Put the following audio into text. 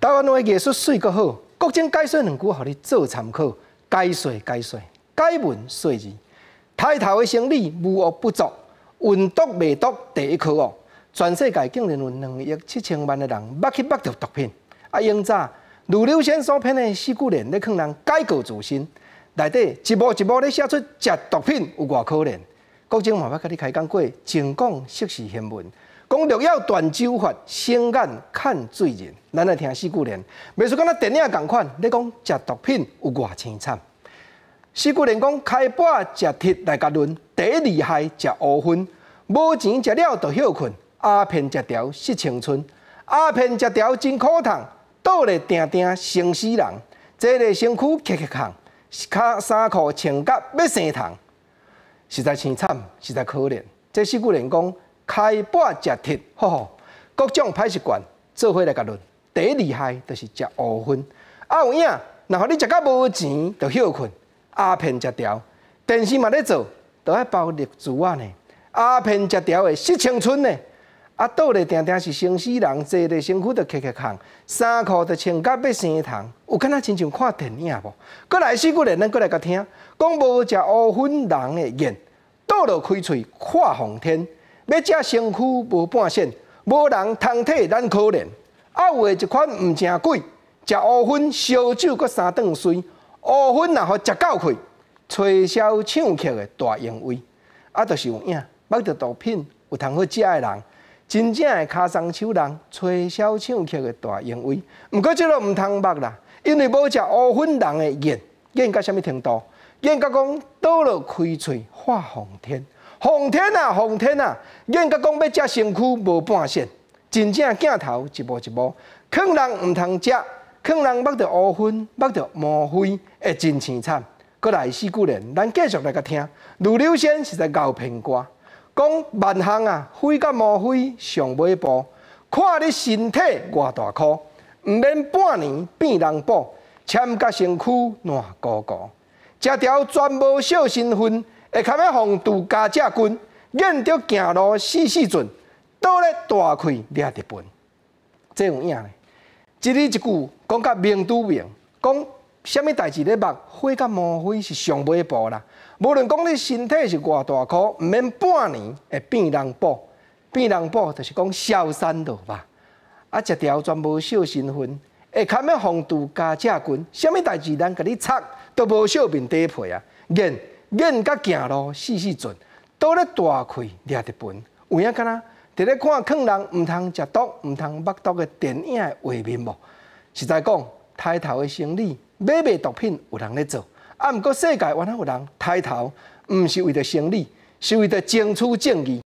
台湾话艺术水阁好，国政解说两句，互你做参考。解说，解文说字，抬头的生理无恶不作，运毒未毒第一科学。全世界竟然有2亿7千万的人捌去捌到毒品。永早如刘先所编的《四句联》咧，劝人改过自新，内底一幕一幕咧写出食毒品有偌可怜。国政嘛捌甲你开讲过，净讲时事新闻。讲若要断酒法，先眼看罪人。咱来听《四句联》，袂说敢若电影共款，咧讲食毒品有偌凄惨。《四句联》讲开把食铁来甲论，第一厉害食乌昏，无钱食了就休困，鸦片食条失青春，鸦片食条真苦痛，倒咧定定生死人，坐咧身躯磕磕扛，衫裤穿甲要生虫，实在凄惨，实在可怜。这四句联讲。开把食铁，各种歹习惯做伙来甲论。第一厉害就是食乌昏，有影，然后你食到无钱就休困，鸦片食条，电视嘛咧做，都爱包绿珠啊呢。鸦片食条会失青春呢，倒咧定定是生死人，坐咧身躯就磕磕扛，衫裤就穿甲要生虫，有敢若亲像看电影无？过来四句联，咱过来甲听，讲无食乌昏人的眼，倒落开喙看风天。要食身躯无半仙，无人通体咱可怜。有的一款毋正贵，食乌昏烧酒搁3顿睡。乌昏若互食到气，吹箫唱曲的大淫威。就是有影，捌着毒品有通好食的人，真正的骹松手人，吹箫唱曲的大淫威。毋过即个毋通捌啦，因为无食乌昏人的眼，眼到什么程度？眼到讲倒落开喙画风天。风天啊！眼甲讲要食身躯无半仙，真正镜头一幕一幕，劝人毋通食，劝人捌着乌昏，捌着毛灰，会真凄惨。过来四句联，咱继续来甲听。如刘先是在咬片歌，讲万项啊，灰甲毛灰上尾部，看你身体偌大颗，毋免半年变人补，签甲身躯烂糊糊，食条全无小身份。会堪要防度加者军，眼着行路死准，倒咧大开掠日本。这有影咧，一字一句讲甲明拄明，讲什么代志咧目火甲毛灰是上尾步啦。无论讲你身体是偌大颗，毋免半年会变人补。变人补就是讲消散落吧。一条全无小身份，会堪要防度加者军。什么代志咱甲你插都无小面底皮啊，眼甲行路死准，倒咧大开掠日本。有影敢若伫咧看劝人毋通食毒、毋通捌毒的电影的画面无？实在讲，抬头的生理买卖毒品有人咧做，毋过世界原来有人抬头，毋是为着生理，是为着争取正义。